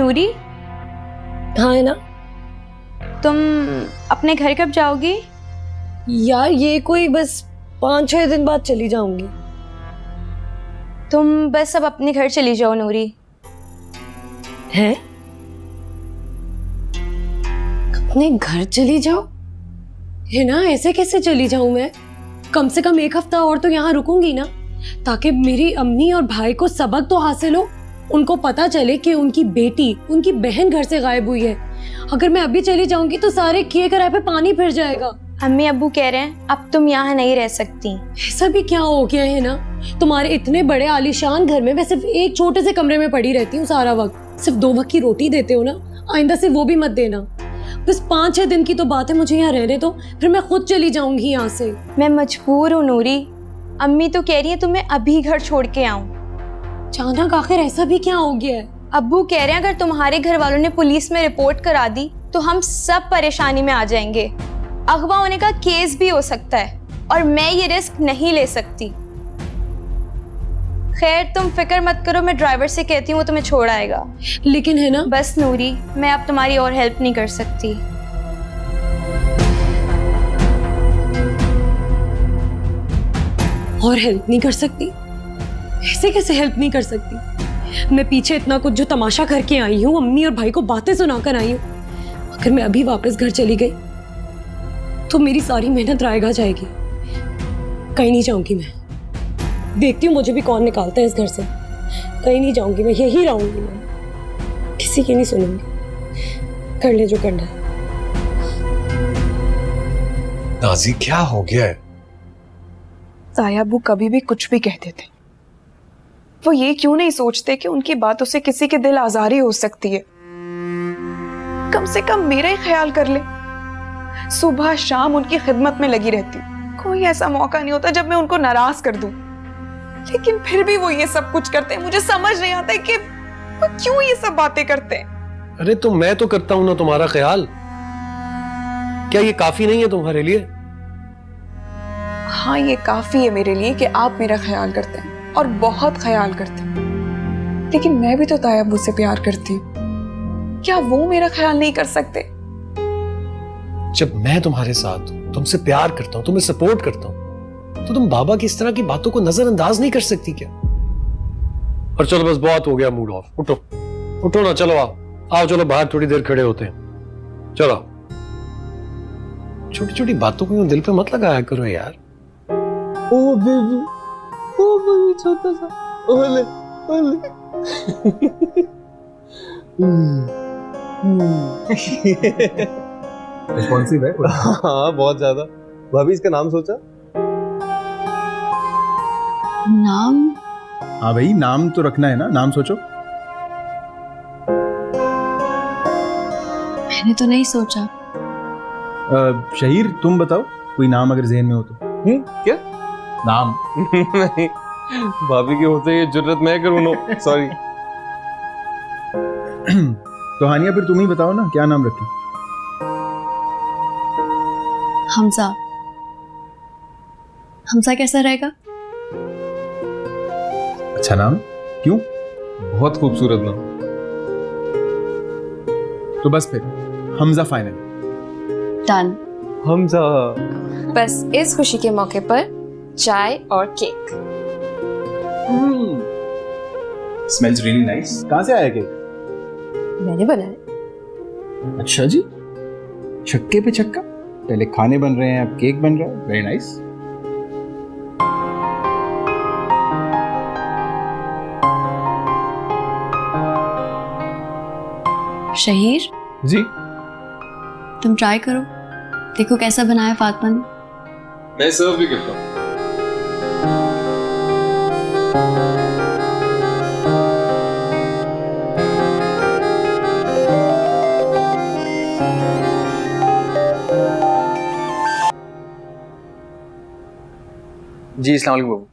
नूरी, हाँ है ना। तुम अपने घर कब जाओगी? यार ये कोई बस 5-6 दिन बाद चली जाऊंगी। तुम बस अब अपने घर चली जाओ नूरी। हैं? अपने घर चली जाओ? है ना, ऐसे कैसे चली जाऊं मैं? कम से कम 1 हफ्ता और तो यहाँ रुकूंगी ना, ताकि मेरी अम्मी और भाई को सबक तो हासिल हो। उनको पता चले कि उनकी बेटी, उनकी बहन घर से गायब हुई है। अगर मैं अभी चली जाऊंगी तो सारे किए कराए पे पानी फिर जाएगा। अम्मी अब्बू कह रहे हैं अब तुम यहाँ नहीं रह सकती। ऐसा भी क्या हो गया है ना, तुम्हारे इतने बड़े आलीशान घर में मैं सिर्फ एक छोटे से कमरे में पड़ी रहती हूँ सारा वक्त। सिर्फ 2 वक्त की रोटी देते हो ना, आइंदा से वो भी मत देना। बस 5-6 दिन की तो बात है, मुझे यहाँ रहने दो, फिर मैं खुद चली जाऊंगी यहाँ से। मैं मजबूर हूँ नूरी, अम्मी तो कह रही है तुम्हें अभी घर छोड़ के आऊं। अचानक आखिर ऐसा भी क्या हो गया है? अब्बू कह रहे हैं अगर तुम्हारे घर वालों ने पुलिस में रिपोर्ट करा दी तो हम सब परेशानी में आ जाएंगे। अगवा होने का केस भी हो सकता है और मैं ये रिस्क नहीं ले सकती। खैर तुम फिक्र मत करो, मैं ड्राइवर से कहती हूँ वो तुम्हें छोड़ आएगा। लेकिन है ना, बस नूरी, मैं अब तुम्हारी और हेल्प नहीं कर सकती। और हेल्प नहीं कर सकती? ऐसे कैसे हेल्प नहीं कर सकती? मैं पीछे इतना कुछ जो तमाशा करके आई हूँ, अम्मी और भाई को बातें सुनाकर आई हूँ। अगर मैं अभी वापस घर चली गई तो मेरी सारी मेहनत रायगा जाएगी। कहीं नहीं जाऊंगी मैं। देखती हूँ मुझे भी कौन निकालता है इस घर से। कहीं नहीं जाऊंगी मैं, यही रहूंगी मैं, किसी की नहीं सुनूंगी। कर ले जो करना है। नाज़ी क्या हो गया है? ताया अब्बू कभी भी कुछ भी कह देते, वो ये क्यों नहीं सोचते कि उनकी बातों से किसी के दिल आजारी हो सकती है। कम से कम मेरा ही ख्याल कर ले। सुबह शाम उनकी खिदमत में लगी रहती हूँ, कोई ऐसा मौका नहीं होता जब मैं उनको नाराज कर दूं। लेकिन फिर भी वो ये सब कुछ करते हैं। मुझे समझ नहीं आता है कि वो क्यों ये सब बातें करते हैं। अरे तो मैं तो करता हूं ना तुम्हारा ख्याल, क्या ये काफी नहीं है तुम्हारे लिए? हाँ ये काफी है मेरे लिए कि आप मेरा ख्याल करते हैं और बहुत ख्याल करते हैं, लेकिन मैं भी तो ताया अब्बू से प्यार करती हूँ। क्या वो मेरा ख्याल नहीं कर सकते? जब मैं तुम्हारे साथ हूं, तुमसे प्यार करता हूं, तुम्हें सपोर्ट करता हूं, तो तुम बाबा की इस तरह की बातों को नजरअंदाज नहीं कर सकती क्या? और चलो बस बहुत हो गया मूड ऑफ, उठो उठो ना, चलो आओ चलो बाहर थोड़ी देर खड़े होते हैं। चलो, छोटी छोटी बातों को दिल पे मत लगाया करो यार। ओ बेबी छोटा सा, ओले ओले। रिस्पॉन्सिव है। हाँ बहुत ज्यादा। भाभी इसका नाम सोचा? नाम? हाँ भाई नाम तो रखना है ना, नाम सोचो। मैंने तो नहीं सोचा। शहीर तुम बताओ कोई नाम अगर जहन में हो तो। क्या नाम? नहीं, भाभी के होते ये जुर्रत मैं करूँ। No sorry. तो हानिया फिर तुम ही बताओ ना क्या नाम रखें। हमजा। हमजा कैसा रहेगा? अच्छा नाम, क्यों? बहुत खूबसूरत नाम। तो बस फिर हमजा फाइनल। डन। हमजा। बस इस खुशी के मौके पर चाय और केक। Smells really nice. कहाँ से आया केक? मैंने बनाया। अच्छा जी, छक्के पे छक्का। पहले खाने बन रहे हैं अब केक बन रहा है। Very nice. शहीर जी तुम ट्राई करो, देखो कैसा बनाया फातिमा ने। मैं सर्व भी करता हूँ। जी अस्सलाम वालेकुम बाबू।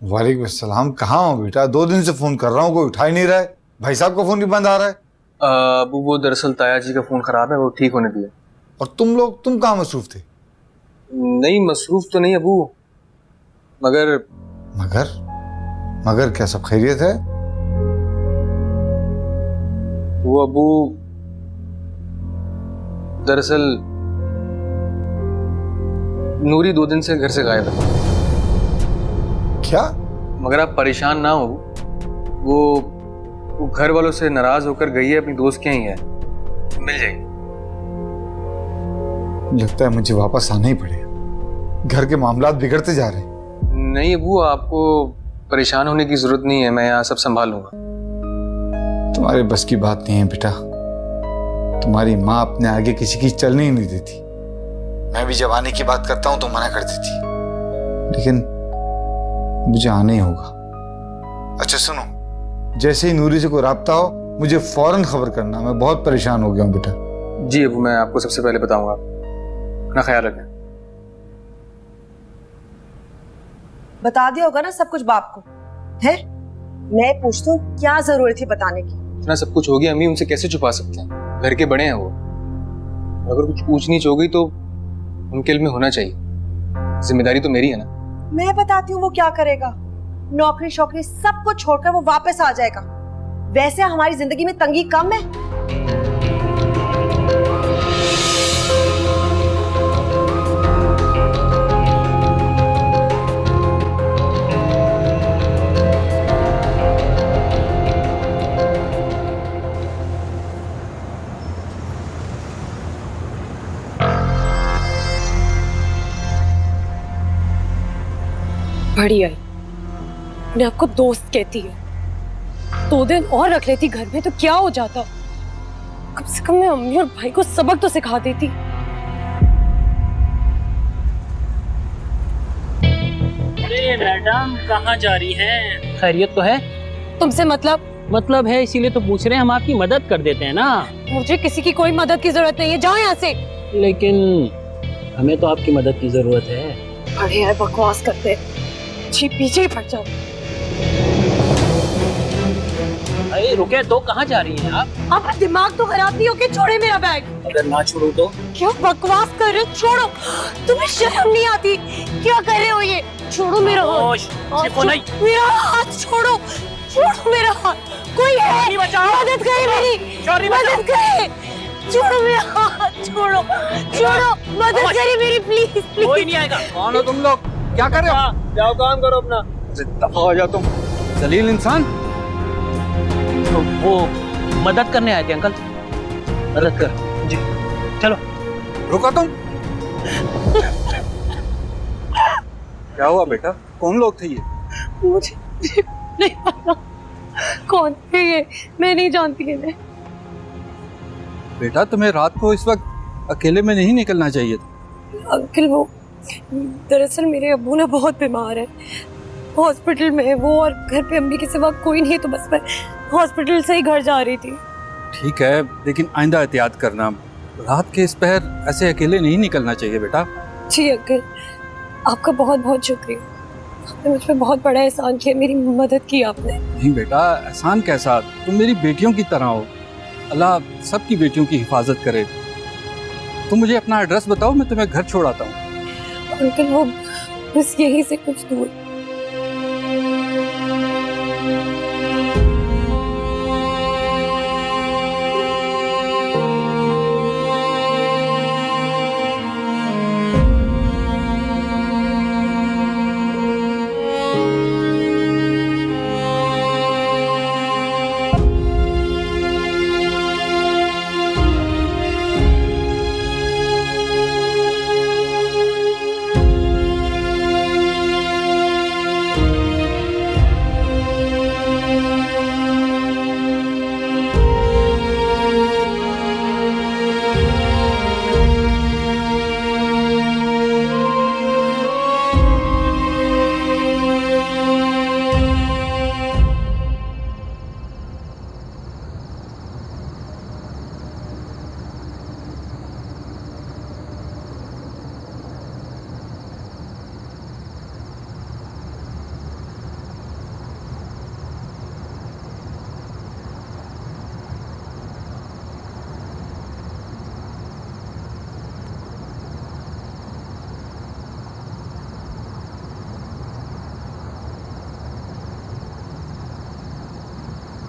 वालेकुम अस्सलाम। कहाँ हो बेटा? 2 दिन से फोन कर रहा हूँ, कोई उठा ही नहीं रहा है। भाई साहब का फोन भी बंद आ रहा है। अबू वो दरअसल ताया जी का फोन खराब है, वो ठीक होने दिया। और तुम कहाँ मसरूफ थे? नहीं मसरूफ तो नहीं अबू, मगर मगर क्या सब खैरियत है? वो अबू दरअसल नूरी 2 दिन से घर से गायब है। क्या? मगर आप परेशान ना हो, वो घर वालों से नाराज होकर गई है, अपनी दोस्त के यहाँ ही है, मिल जाएगी। लगता है मुझे वापस आना ही पड़ेगा, घर के मामलात बिगड़ते जा रहे हैं। नहीं अबू, आपको परेशान होने की जरूरत नहीं है, मैं यहाँ सब संभाल लूंगा। तुम्हारे बस की बात नहीं है बेटा। तुम्हारी माँ अपने आगे किसी की चलने ही नहीं देती। मैं भी जब आने की बात करता हूं तो मना कर देती, लेकिन मुझे आना ही होगा। अच्छा सुनो, जैसे ही नूरी से कोई राब्ता हो मुझे फौरन खबर करना, मैं बहुत परेशान हो गया हूँ बेटा। जी अबू, मैं आपको सबसे पहले बताऊंगा। अपना ख्याल रखें। बता दिया होगा ना सब कुछ बाप को, है? मैं पूछता हूँ क्या जरूरत थी बताने की? इतना सब कुछ हो गया अम्मी, उनसे कैसे छुपा सकते हैं? घर के बड़े हैं वो। अगर कुछ पूछ नीच हो गई तो उनके इल्म में होना चाहिए। जिम्मेदारी तो मेरी है ना। मैं बताती हूँ वो क्या करेगा। नौकरी शौकरी सब कुछ छोड़कर वो वापस आ जाएगा। वैसे हमारी जिंदगी में तंगी कम है। बड़ी आई, अपने आपको दोस्त कहती है। 2 दिन और रख लेती घर में तो क्या हो जाता? कम से कम मैं अम्मी और भाई को सबक तो सिखा देती। अरे मैडम कहाँ जा रही हैं? खैरियत तो है? तुमसे मतलब है, इसीलिए तो पूछ रहे हैं, हम आपकी मदद कर देते हैं ना। मुझे किसी की कोई मदद की जरूरत नहीं है, जाओ यहाँ से। लेकिन हमें तो आपकी मदद की जरूरत है। बड़े यार बकवास करते, पीछे ही पड़ जाओ। अरे रुके तो, कहाँ जा रही हैं आप? आपका दिमाग तो खराब नहीं हो के छोड़े मेरा बैग। अगर ना छोड़ो तो? क्या बकवास कर रहे हो? छोड़ो, तुम्हें शर्म नहीं आती? क्या कर रहे हो ये? छोड़ो मेरा हाथ। मेरा हाथ छोड़ो, छोड़ो मेरा हाथ। कोई है? मदद करे मेरी, मदद करे। छोड़ो मेरा हाथ, छोड़ो, छोड़ो, मदद करे मेरी, प्लीज प्लीज। कोई नहीं आएगा। कौन हो तुम लोग? क्या कर रहे हो? जाओ काम करो अपना। दफा हो जाओ तुम, जलील इंसान। तो वो मदद करने आए थे अंकल, मदद कर। जी चलो। रुको तुम। क्या हुआ बेटा? कौन लोग थे ये? मुझे नहीं पता कौन है ये, मैं नहीं जानती इन्हें। बेटा तुम्हें रात को इस वक्त अकेले में नहीं निकलना चाहिए था। अंकल वो दरअसल मेरे अब्बू ना बहुत बीमार है, हॉस्पिटल में है वो, और घर पे अम्मी के सिवा कोई नहीं है, तो बस मैं हॉस्पिटल से ही घर जा रही थी। ठीक है, लेकिन आइंदा एहतियात करना। रात के इस पहर ऐसे अकेले नहीं निकलना चाहिए बेटा। जी अंकल, आपका बहुत बहुत शुक्रिया। आपने मुझ पर बहुत बड़ा एहसान किया, मेरी मदद की आपने। नहीं बेटा, एहसान कैसा, तुम मेरी बेटियों की तरह हो। अल्लाह सबकी बेटियों की हिफाजत करे। तुम मुझे अपना एड्रेस बताओ, मैं तुम्हें घर छोड़ आता हूँ। अंकल वो बस यहीं से कुछ दूर।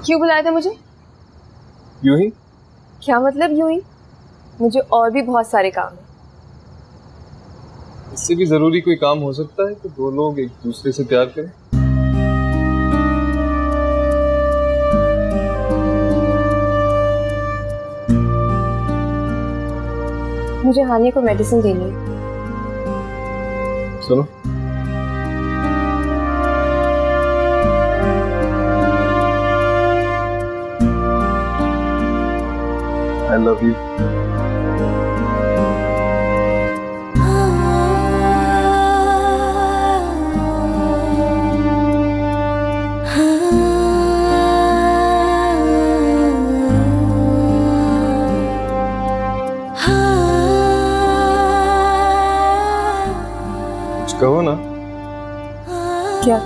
क्यों बुलाया था मुझे? यूं ही? क्या मतलब यूं ही? मुझे और भी बहुत सारे काम हैं। इससे भी जरूरी कोई काम हो सकता है कि दो लोग एक दूसरे से प्यार करें? मुझे हानिया को मेडिसिन देनी है। सुनो, I love you. कुछ कहो ना, क्या?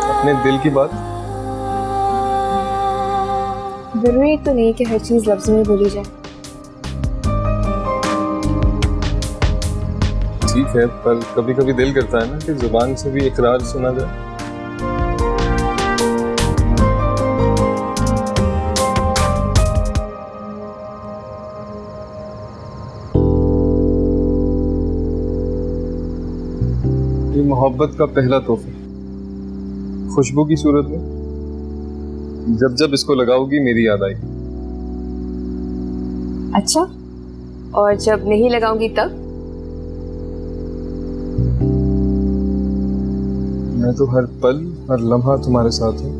अपने दिल की बात। जरूरी तो नहीं कि हर चीज लफ्ज़ में बोली जाए। ठीक है, पर कभी कभी दिल करता है ना कि जुबान से भी इकरार सुना जाए। ये मोहब्बत का पहला तोहफा, खुशबू की सूरत में। जब जब इसको लगाओगी मेरी याद आएगी। अच्छा, और जब नहीं लगाऊंगी तब? मैं तो हर पल हर लम्हा तुम्हारे साथ हूँ।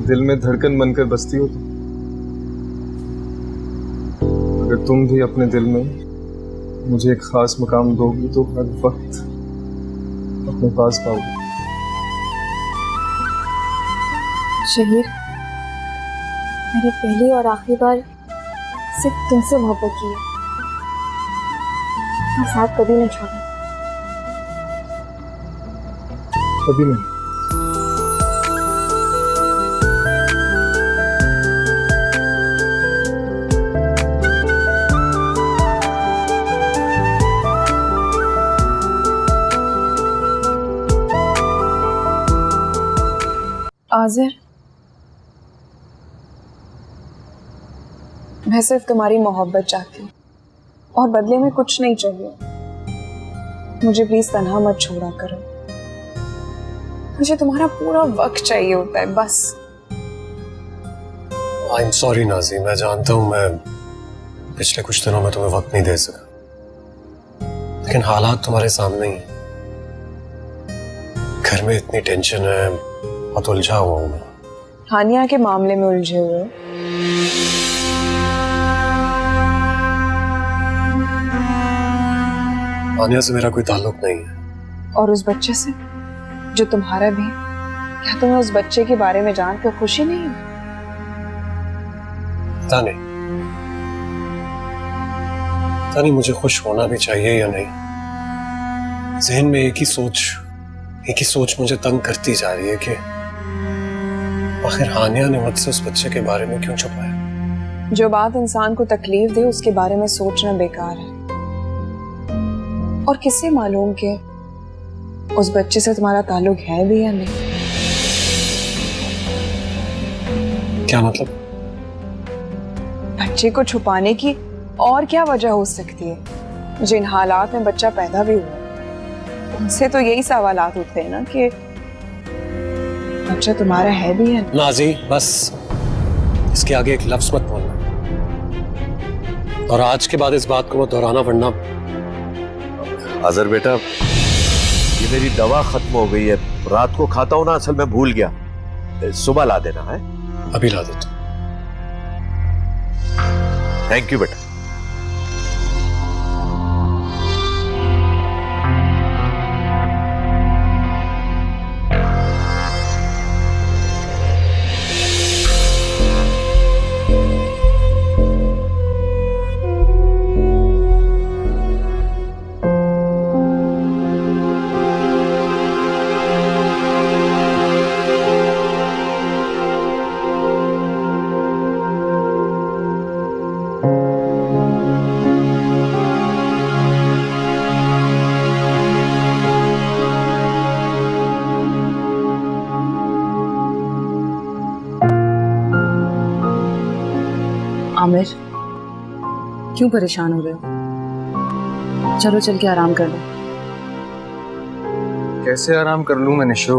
दिल में धड़कन बनकर बसती हो तुम। अगर तुम भी अपने दिल में मुझे एक खास मकाम दोगी तो हर वक्त अपने पास पाओगी। शहीर, मैंने पहली और आखिरी बार सिर्फ तुमसे मोहब्बत की है। मैं साथ कभी नहीं छोड़ा। कभी नहीं। आज़िर, मैं सिर्फ तुम्हारी मोहब्बत चाहती हूँ और बदले में कुछ नहीं चाहिए। मुझे प्लीज तन्हा मत छोड़ा करो। मुझे तुम्हारा पूरा वक्त चाहिए होता है बस। आई एम सॉरी नाज़ी, मैं जानता हूँ मैं पिछले कुछ दिनों में तुम्हें वक्त नहीं दे सका, लेकिन हालात तुम्हारे सामने ही। घर में इतनी टेंशन है, बहुत उलझा हुआ हूँ मैं। हानिया के मामले में उलझे हुए हो? हानिया से मेरा कोई ताल्लुक नहीं है। और उस बच्चे से जो तुम्हारा भी है, क्या तुम्हें उस बच्चे के बारे में जानकर खुशी नहीं है? पता नहीं मुझे खुश होना भी चाहिए या नहीं। जहन में एक ही सोच मुझे तंग करती जा रही है कि आखिर हानिया ने मुझसे उस बच्चे के बारे में क्यों छुपाया। जो बात इंसान को तकलीफ दे उसके बारे में सोचना बेकार है। और किससे मालूम कि उस बच्चे से तुम्हारा ताल्लुक है भी या नहीं? क्या मतलब? बच्चे को छुपाने की और क्या वजह हो सकती है? जिन हालात में बच्चा पैदा भी हुआ उनसे तो यही सवालात उठते हैं ना कि बच्चा तुम्हारा है भी या नहीं। नाज़ी, बस इसके आगे एक लफ्ज मत बोलना, और आज के बाद इस बात को मत दोहराना, वरना। आज़र बेटा, ये मेरी दवा खत्म हो गई है। रात को खाता हूं ना, असल में भूल गया। सुबह ला देना है। अभी ला देता। थैंक यू बेटा। क्यों परेशान हो रहे हो? चलो चल के आराम कर लो। कैसे आराम कर लूं मैं निशो?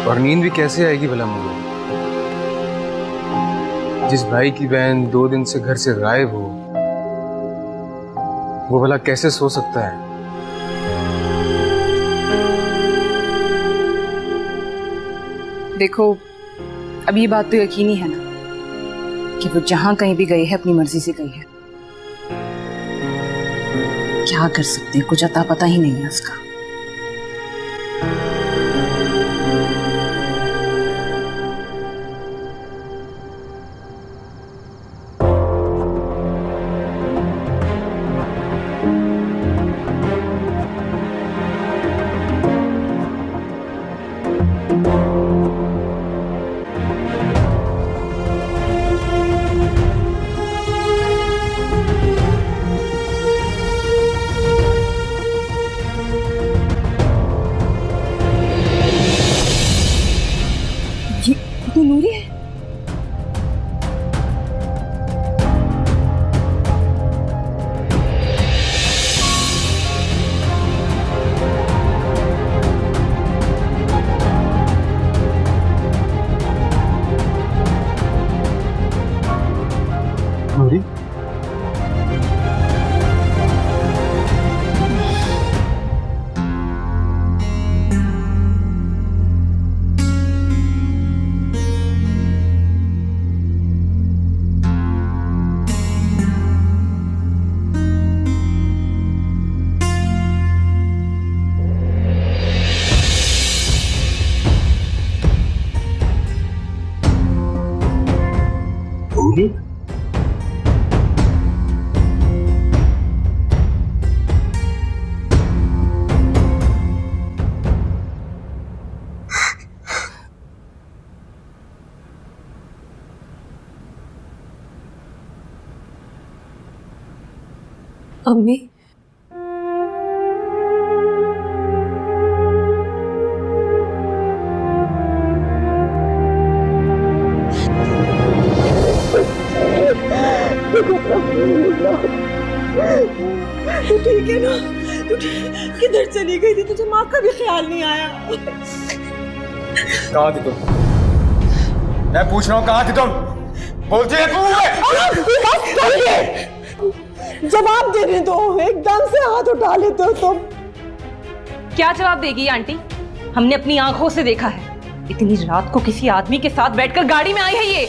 और नींद भी कैसे आएगी भला मुझे? जिस भाई की बहन 2 दिन से घर से गायब हो, वो भला कैसे सो सकता है? देखो, अब ये बात तो यकीनी है ना कि वो जहां कहीं भी गई है अपनी मर्जी से गई है। क्या कर सकते हैं, कुछ अता पता ही नहीं है उसका। ये नूरी है। नूरी, अम्मी, तू ठीक है ना? तू किधर चली गई थी? तुझे माँ का भी ख्याल नहीं आया? कहाँ थी तुम? मैं पूछ रहा हूँ कहाँ थी तुम? बोलती है तू? जवाब देने दो, एकदम से हाथ उठा लेते हो तुम। क्या जवाब देगी आंटी? हमने अपनी आंखों से देखा है, इतनी रात को किसी आदमी के साथ बैठकर गाड़ी में आई है ये।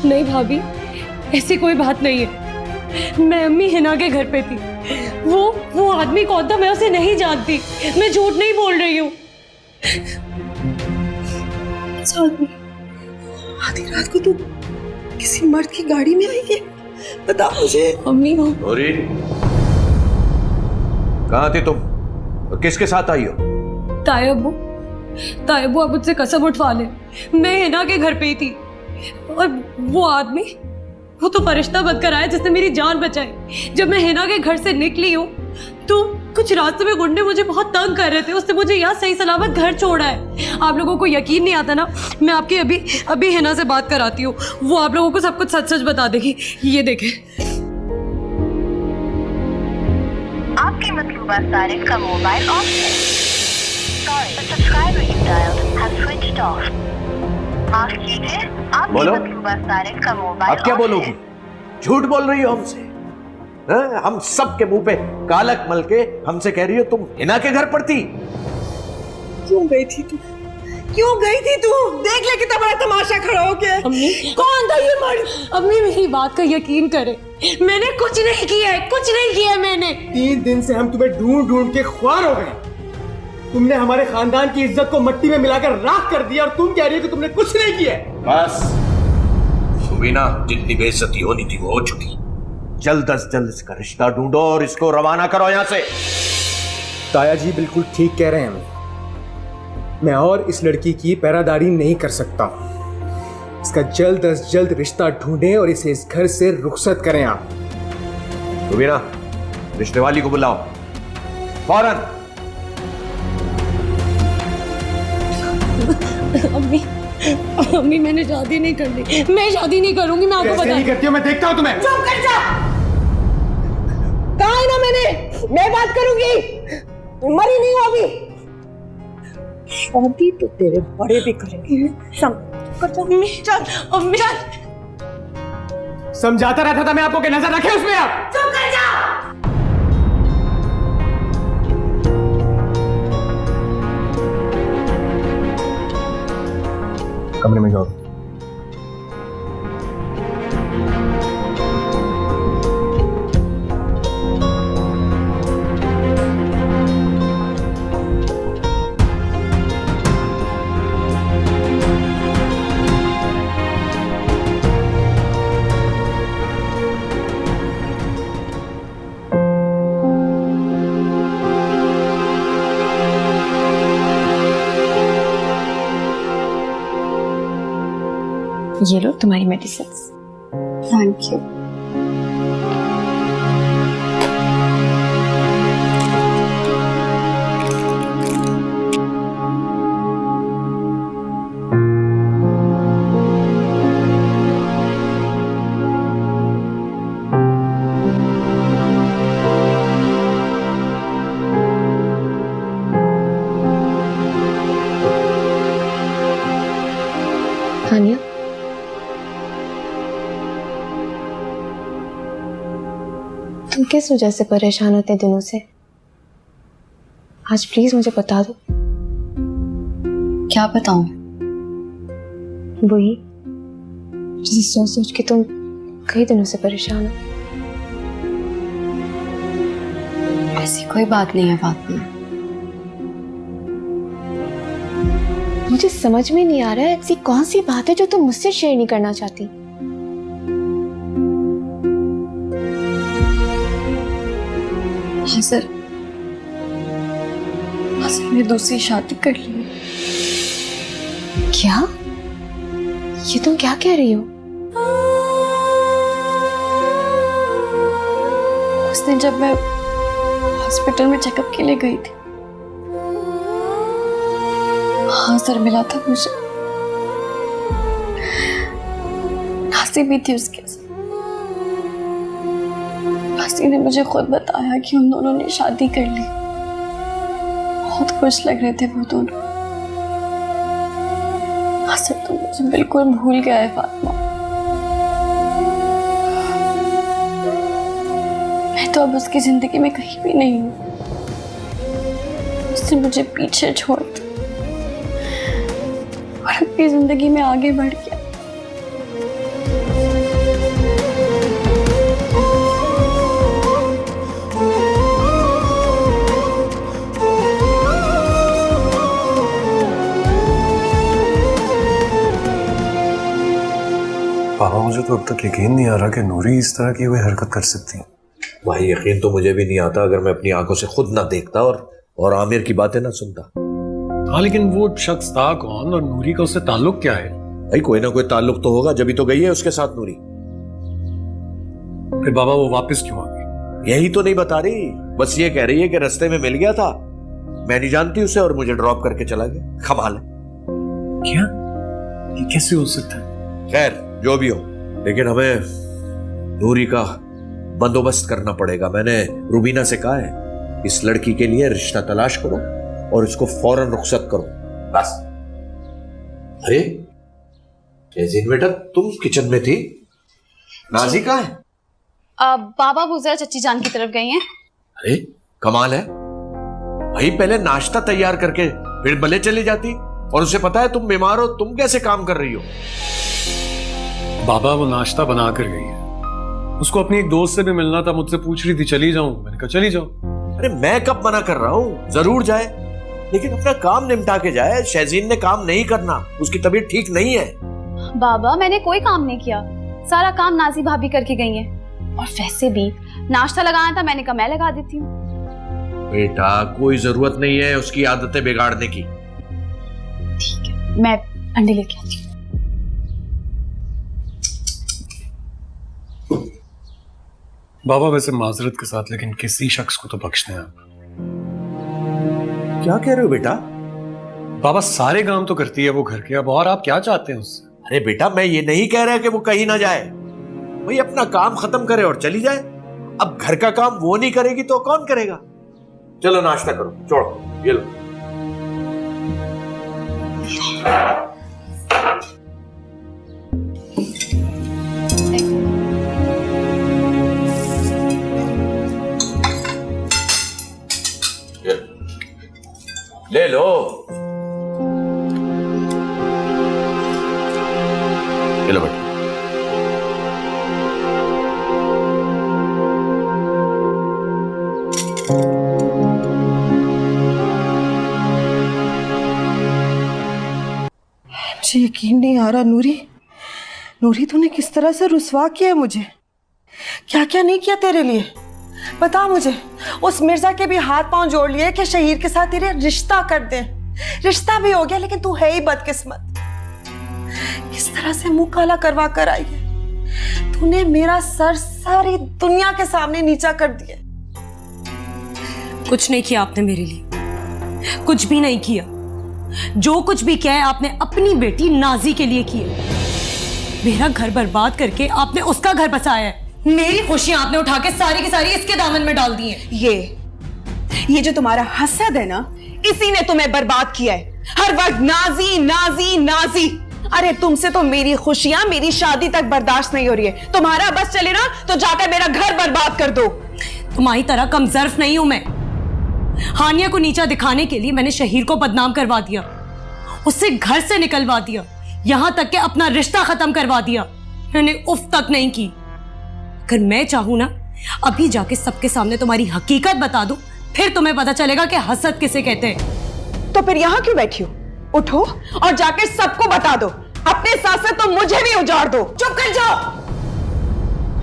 नहीं भाभी, ऐसी कोई बात नहीं है। मैं अम्मी हिना के घर पे थी। वो आदमी कौन था मैं उसे नहीं जानती। मैं झूठ नहीं बोल रही हूँ। आधी रात को तू किसी मर्द की गाड़ी में आई है? बता मुझे। अम्मी वो नूरी, कहाँ थी तुम और किसके साथ आई हो? तायबू अब मुझसे कसम उठवा ले, मैं हिना के घर पे ही थी। और वो आदमी, वो तो फरिश्ता बनकर आया जिसने मेरी जान बचाई। जब मैं हिना के घर से निकली हूँ तो कुछ रास्ते में गुंडे मुझे बहुत तंग कर रहे थे। उसने मुझे यहाँ सही सलामत घर छोड़ा है। आप लोगों को यकीन नहीं आता ना, मैं आपकी अभी हिना से बात कराती हूँ। वो आप लोगों को सब कुछ सच सच बता देगी। ये देखें। आपके मतलूबा सारिक का मोबाइल ऑफ है। Sorry, the subscriber you dialed has switched off. माफ कीजिए, आपके मतलूबा सारिक का मोबाइल अब क्या बोलोगी? झूठ बोल रही हो हमसे? हम सब के मुंह पे कालक मल के हमसे कह रही हो तुम हिना के घर पर थी? क्यों गई थी तू? क्यों गई थी तू? देख ले कितना बड़ा तमाशा खड़ा हो गया। अम्मी, कौन था ये मर्द? अम्मी मेरी बात का यकीन करे, मैंने कुछ नहीं किया है, कुछ नहीं किया है मैंने। 3 दिन से हम तुम्हें ढूंढ ढूंढ के ख्वार हो गए। तुमने हमारे खानदान की इज्जत को मिट्टी में मिलाकर राख कर दिया और तुम कह रही हो कि तुमने कुछ नहीं किया। बस सुबीना, जितनी बेइज्जती होनी थी वो हो चुकी। जल्द अज जल्द इसका रिश्ता ढूंढो और इसको रवाना करो यहाँ से। ताया जी बिल्कुल ठीक कह रहे हैं। मैं और इस लड़की की पैरादारी नहीं कर सकता। इसका जल्द अज जल्द रिश्ता ढूंढें और इसे इस घर से रुखसत करें आप। सुबीना, रिश्ते वाली को बुलाओ फौरन। अम्मी, अम्मी मैंने शादी नहीं करनी, मैं शादी नहीं करूंगी, मैं आपको कैसे नहीं करती हो, मैं देखता हूँ तुम्हें। चुप कर जा। कहा है ना मैंने, मैं बात करूंगी, मरी नहीं हो अभी। शादी तो तेरे बड़े भी करेंगे। कर जा। चल अम्मी चल। समझाता रहता था मैं आपको कि नजर रखे उसमें आप। चुप कर जा। कमरे में जाओ। ये लो तुम्हारी मेडिसिन। Thank you. तानिया, तुम किस वजह से परेशान होते दिनों से? आज प्लीज मुझे बता दो। क्या बताऊं? वही जिसे सोच सोच के तुम कई दिनों से परेशान हो। ऐसी कोई बात नहीं है फातिमा। मुझे समझ में नहीं आ रहा है ऐसी कौन सी बात है जो तुम मुझसे शेयर नहीं करना चाहती। सर मैंने दूसरी शादी कर ली। क्या? ये तुम क्या कह रही हो? उस दिन जब मैं हॉस्पिटल में चेकअप के लिए गई थी, हाँ सर मिला था मुझे। नासी भी थी उसके साथ। नासी ने मुझे खुद बताया कि उन दोनों ने शादी कर ली। बहुत खुश लग रहे थे वो दोनों। हाँ सर तो मुझे बिल्कुल भूल गया है फातिमा। मैं तो अब उसकी जिंदगी में कहीं भी नहीं हूँ। उसने मुझे पीछे छोड़ दिया और अपनी जिंदगी में आगे बढ़ गया। पापा मुझे तो अब तक यकीन नहीं आ रहा कि नूरी इस तरह की कोई हरकत कर सकती है। भाई यकीन तो मुझे भी नहीं आता अगर मैं अपनी आंखों से खुद ना देखता और आमिर की बातें ना सुनता। हाँ लेकिन वो शख्स था कौन और नूरी का उससे ताल्लुक क्या है? भाई कोई ना कोई ताल्लुक तो होगा, जब ही तो गई है उसके साथ नूरी। फिर बाबा वो वापस क्यों आ गई? यही तो नहीं बता रही, बस ये कह रही है कि रास्ते में मिल गया था, मैं नहीं जानती उसे और मुझे ड्रॉप करके चला गया। कमाल है। क्या? ये कैसे हो सकता है? खैर जो भी हो, लेकिन हमें नूरी का बंदोबस्त करना पड़ेगा। मैंने रुबीना से कहा है इस लड़की के लिए रिश्ता तलाश करो और इसको फौरन रुखसत करो, बस। अरे शहजीन बेटा तुम किचन में थी, नाजी कहाँ है? बाबा बुज़रा चच्ची जान की तरफ गई हैं। अरे कमाल है भाई, पहले नाश्ता तैयार करके फिर भले चली जाती, और उसे पता है तुम बीमार हो, तुम कैसे काम कर रही हो? बाबा वो नाश्ता बना कर गई है, उसको अपनी एक दोस्त से भी मिलना था, मुझसे पूछ रही थी चली जाऊं, मैंने कहा चली जाओ। अरे मैं कब मना कर रहा हूं, जरूर जाए लेकिन अपना काम निपटा के जाए। शहजीन ने काम नहीं करना, उसकी तबीयत ठीक नहीं है। बाबा मैंने कोई काम नहीं किया, सारा काम नाजी भाभी करके गई हैं। और वैसे भी नाश्ता लगाना था, मैंने कहा मैं लगा देती हूँ। बेटा कोई जरूरत नहीं है उसकी आदतें बिगाड़ने की। ठीक है मैं अंडे लेके आती हूँ। बाबा वैसे माजरत के साथ, लेकिन किसी शख्स को तो बख्श दें आप। क्या कह रहे हो बेटा? बाबा सारे काम तो करती है वो घर के, अब और आप क्या चाहते हैं उससे? अरे बेटा, मैं ये नहीं कह रहा कि वो कहीं ना जाए, वही अपना काम खत्म करे और चली जाए। अब घर का काम वो नहीं करेगी तो कौन करेगा? चलो नाश्ता करो, छोड़ो ये लो। ले लो। चलो बेटा। मुझे यकीन नहीं आ रहा नूरी, नूरी तूने किस तरह से रुसवा किया है मुझे। क्या क्या नहीं किया तेरे लिए, बता मुझे। उस मिर्जा के भी हाथ पांव जोड़ लिए कि शहीर के साथ तेरे रिश्ता कर दे। रिश्ता भी हो गया, लेकिन तू है ही बदकिस्मत। किस तरह से मुंह काला करवा कर आई है। तूने मेरा सर सारी दुनिया के सामने नीचा कर दिया। कुछ नहीं किया आपने मेरे लिए, कुछ भी नहीं किया। जो कुछ भी किया है आपने अपनी बेटी नाजी के लिए किया। मेरा घर बर्बाद करके आपने उसका घर बसाया है। मेरी खुशियां आपने उठा के सारी की सारी इसके दामन में डाल दी हैं। ये जो तुम्हारा हसद है ना, इसी ने तुम्हें बर्बाद किया है। हर वक्त नाजी नाजी नाजी। अरे तुमसे तो मेरी खुशियां, मेरी शादी तक बर्दाश्त नहीं हो रही है। तुम्हारा बस चले ना तो जाकर मेरा घर बर्बाद कर दो। तुम्हारी तरह कमजर्फ नहीं हूं मैं। हानिया को नीचा दिखाने के लिए मैंने शहीर को बदनाम करवा दिया, उससे घर से निकलवा दिया, यहां तक कि अपना रिश्ता खत्म करवा दिया। मैंने उफ तक नहीं की। अगर मैं चाहूं ना, अभी जाके सबके सामने तुम्हारी हकीकत बता दूं, फिर तुम्हें पता चलेगा कि हसद किसे कहते हैं। तो फिर यहां क्यों बैठी हो? उठो और जाकर सबको बता दो। अपने साथ साथ तो मुझे भी उजाड़ दो। चुप कर जाओ।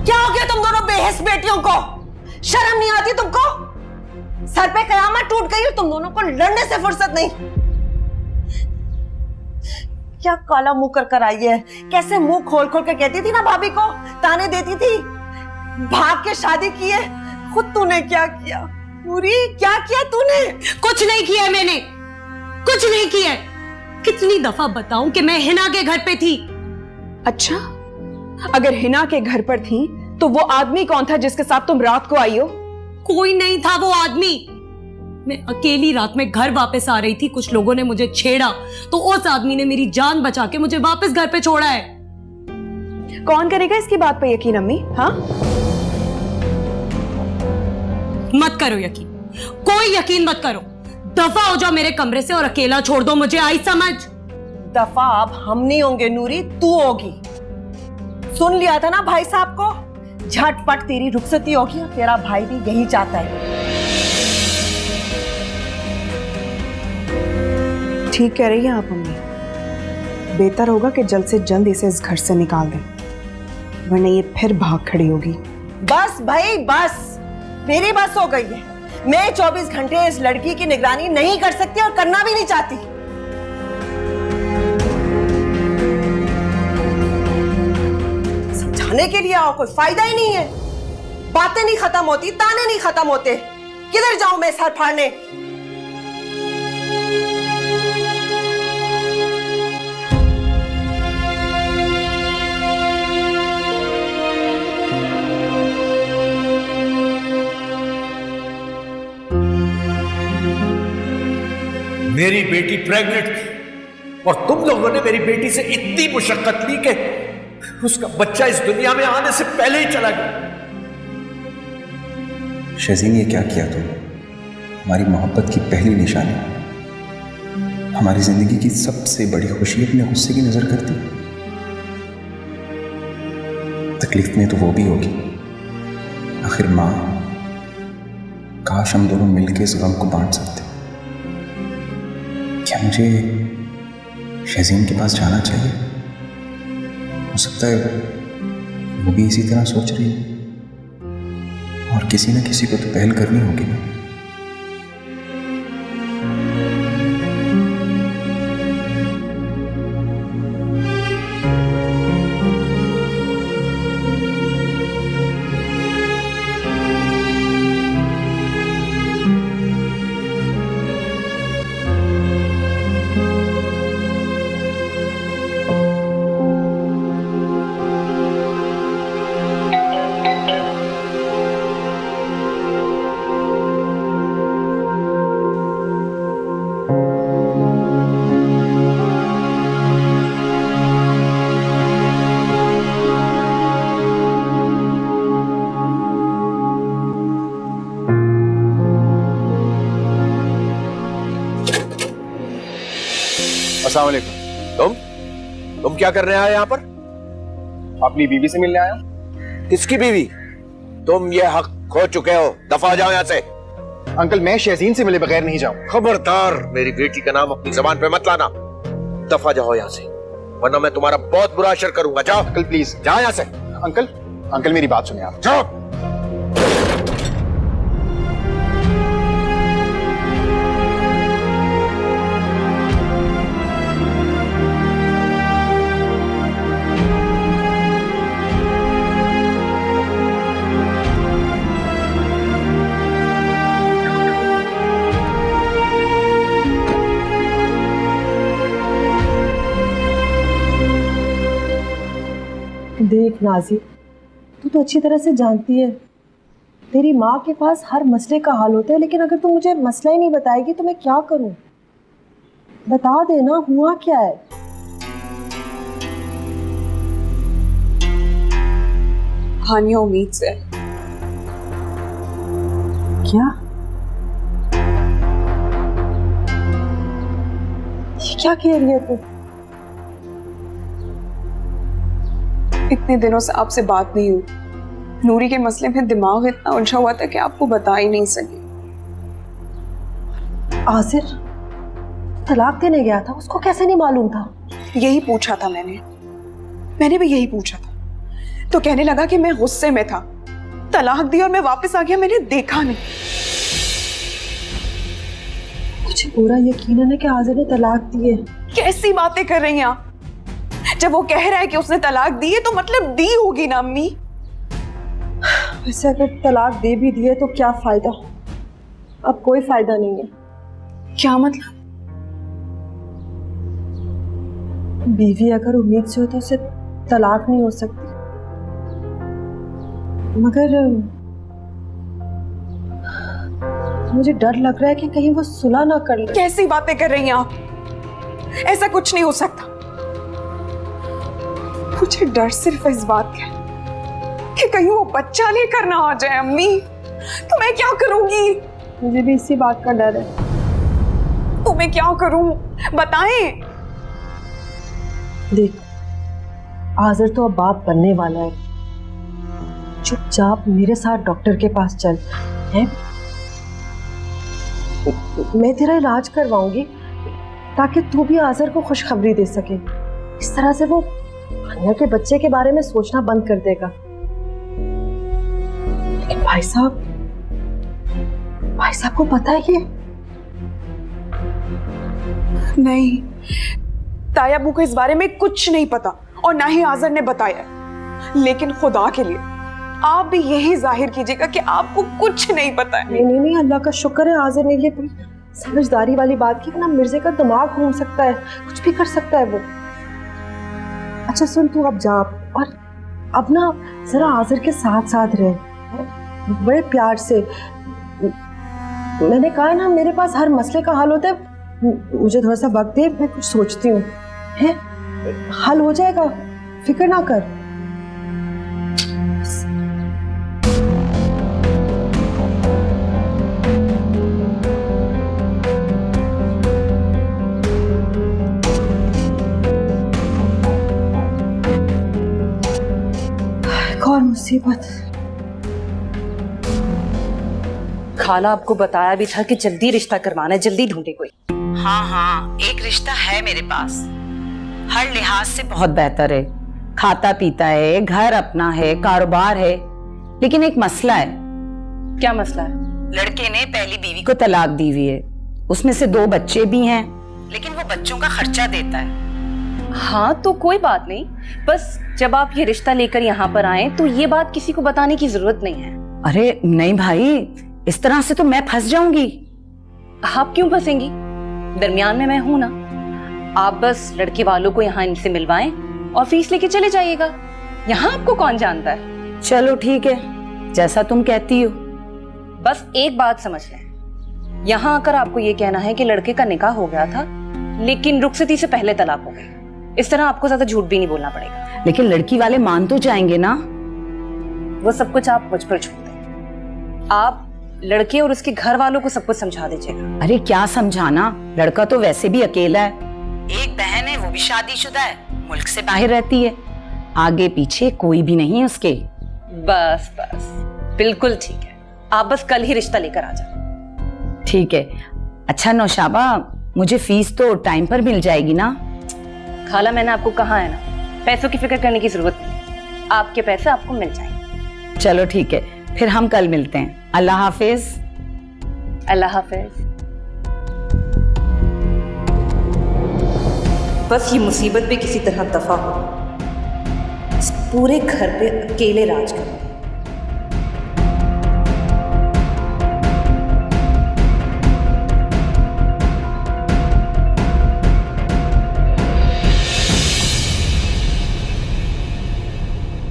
क्या हो गया तुम दोनों बेहस बेटियों को? शर्म नहीं आती तुमको? सर पे कयामत टूट गई और तुम दोनों को लड़ने से फुर्सत नहीं। क्या काला मुंह कर कर आई है। कैसे मुंह खोल खोल कर कहती थी ना भाभी को, ताने देती थी। भाग के शादी की है। खुद तूने क्या किया? पूरी क्या किया तूने? कुछ नहीं किया मैंने, कुछ नहीं किया। कितनी दफा बताऊं कि मैं हिना के घर पे थी। अच्छा, अगर हिना के घर पर थी तो वो आदमी कौन था जिसके साथ तुम रात को आई हो? कोई नहीं था वो आदमी। मैं अकेली रात में घर वापस आ रही थी, कुछ लोगों ने मुझे छेड़ा तो उस आदमी ने मेरी जान बचा के मुझे वापस घर पे छोड़ा है। कौन करेगा इसकी बात पे यकीन अम्मी? हाँ, मत करो यकीन, कोई यकीन मत करो। दफा हो जाओ मेरे कमरे से और अकेला छोड़ दो मुझे। आई समझ? दफा अब हम नहीं होंगे नूरी, तू होगी। सुन लिया था ना भाई साहब को, झटपट तेरी रुखसती होगी और तेरा भाई भी यही चाहता है। ठीक कह रही हैं आप अम्मी। बेहतर होगा कि जल्द से जल्द इसे इस घर से निकाल दें, वरना ये फिर भाग खड़ी होगी। बस भाई बस, मेरी बस हो गई है। मैं 24 घंटे इस लड़की की निगरानी नहीं कर सकती और करना भी नहीं चाहती। समझाने के लिए आओ, कोई फायदा ही नहीं है। बातें नहीं खत्म होती, ताने नहीं खत्म होते। किधर जाऊं मैं सर फाड़ने? मेरी बेटी प्रेग्नेंट थी और तुम लोगों ने मेरी बेटी से इतनी मुशक्कत ली कि उसका बच्चा इस दुनिया में आने से पहले ही चला गया। शज़ीन, ये क्या किया तुम? हमारी मोहब्बत की पहली निशानी, हमारी जिंदगी की सबसे बड़ी खुशी अपने गुस्से की नजर करती। तकलीफ में तो वो भी होगी। आखिर माँ, काश हम दोनों मिलकर इस गम को बांट सकते। क्या मुझे शज़ीन के पास जाना चाहिए? हो सकता है वो भी इसी तरह सोच रही है, और किसी न किसी को तो पहल करनी होगी ना। अस्सलाम वालेकुम। तुम क्या करने आए यहाँ पर? अपनी बीवी से मिलने आया। किसकी बीवी? तुम ये हक खो चुके हो, दफा हो जाओ यहाँ से। अंकल मैं शहजीन से मिले बगैर नहीं जाऊँ। खबरदार, मेरी बेटी का नाम अपनी जबान पे मत लाना। दफा जाओ यहाँ से, वरना मैं तुम्हारा बहुत बुरा असर करूंगा। जाओ अंकल प्लीज जाओ यहाँ से। अंकल अंकल मेरी बात सुनिए आप। जाओ। देख नाजी, तू तो अच्छी तरह से जानती है तेरी माँ के पास हर मसले का हल होता है, लेकिन अगर तू मुझे मसला ही नहीं बताएगी तो मैं क्या करूं? बता देना हुआ क्या है। हानिया उम्मीद से। क्या? ये क्या कह रही है तू? इतने दिनों से आपसे बात नहीं हुई। नूरी के मसले में दिमाग इतना उलझा हुआ था कि आपको बता ही नहीं सकी। आसिर तलाक देने गया था, उसको कैसे नहीं मालूम था? यही पूछा था मैंने भी यही पूछा था। तो कहने लगा कि मैं गुस्से में था, तलाक दी और मैं वापस आ गया, मैंने देखा नहीं। मुझे पूरा यकीन है कि आसिर ने तलाक दी है। कैसी बातें कर रही हैं आप? जब वो कह रहा है कि उसने तलाक दी है तो मतलब दी होगी ना अम्मी। वैसे अगर तलाक दे भी दिए तो क्या फायदा? अब कोई फायदा नहीं है। क्या मतलब? बीवी अगर उम्मीद से हो तो उसे तलाक नहीं हो सकती, मगर मुझे डर लग रहा है कि कहीं वो सुलह ना कर ले। कैसी बातें कर रही हैं आप? ऐसा कुछ नहीं हो सकता। मुझे डर सिर्फ इस बात का कि कहीं वो बच्चा लेकर ना आ जाए अम्मी, तो मैं क्या करूंगी? मुझे भी इसी बात का डर है। तो मैं क्या करूं, बताएं। देख, आज़र तो अब बाप बनने वाला है। चुपचाप मेरे साथ डॉक्टर के पास चल, है? मैं तेरा इलाज करवाऊंगी ताकि तू भी आज़र को खुशखबरी दे सके। इस तरह से वो हानिया के बच्चे के बारे में सोचना बंद कर देगा। लेकिन भाई साहब को पता है ये? नहीं, तायाबू को इस बारे में कुछ नहीं पता और ना ही आज़र ने बताया। लेकिन खुदा के लिए आप भी यही जाहिर कीजिएगा कि आपको कुछ नहीं पता है। नहीं, अल्लाह का शुक्र है आज़र ने ये समझदारी वाली बात की, वरना मिर्जे का दिमाग घूम सकता है, कुछ भी कर सकता है वो। अच्छा सुन, तू अब जा और अब ना जरा आज़र के साथ साथ रहे, बड़े प्यार से। मैंने कहा ना मेरे पास हर मसले का हल होता है। मुझे थोड़ा सा वक्त दे, मैं कुछ सोचती हूँ, है? हल हो जाएगा, फिक्र ना कर। और मुसीबत। खाला आपको बताया भी था कि जल्दी रिश्ता करवाना है, जल्दी ढूंढे कोई। हाँ, एक रिश्ता है मेरे पास, हर लिहाज से बहुत बेहतर है। खाता पीता है, घर अपना है, कारोबार है, लेकिन एक मसला है। क्या मसला है? लड़के ने पहली बीवी को तलाक दी हुई है, उसमें से 2 बच्चे भी हैं, लेकिन वो बच्चों का खर्चा देता है। हाँ तो कोई बात नहीं, बस जब आप ये रिश्ता लेकर यहाँ पर आए तो ये बात किसी को बताने की जरूरत नहीं है। अरे नहीं भाई, इस तरह से तो मैं फंस जाऊंगी। आप क्यों फंसेंगी? दरमियान में मैं हूं ना। आप बस लड़के वालों को यहाँ इनसे मिलवाएं और फीस लेके चले जाइएगा। यहाँ आपको कौन जानता है। चलो ठीक है, जैसा तुम कहती हो। बस एक बात समझ लें, यहाँ आकर आपको ये कहना है कि लड़के का निकाह हो गया था लेकिन रुखसती से पहले तलाक हो गई। इस तरह आपको ज्यादा झूठ भी नहीं बोलना पड़ेगा। लेकिन लड़की वाले मान तो जाएंगे ना? वो सब कुछ आप मुझ पर छोड़ दें। आप लड़के और उसके घर वालों को सब कुछ समझा दीजिएगा। अरे क्या समझाना, लड़का तो वैसे भी अकेला है। एक बहन है, वो भी शादीशुदा है, मुल्क से बाहर रहती है, आगे पीछे कोई भी नहीं है उसके। बस बस, बिल्कुल ठीक है। आप बस कल ही रिश्ता लेकर आ जाओ। ठीक है। अच्छा नौशाबा, मुझे फीस तो टाइम पर मिल जाएगी ना? खाला, मैंने आपको कहा है ना, पैसों की फिक्र करने की जरूरत नहीं, आपके पैसे आपको मिल जाएंगे। चलो ठीक है, फिर हम कल मिलते हैं। अल्लाह हाफिज। अल्लाह हाफिज। बस ये मुसीबत भी किसी तरह दफा हो, इस पूरे घर पे अकेले राज करूं।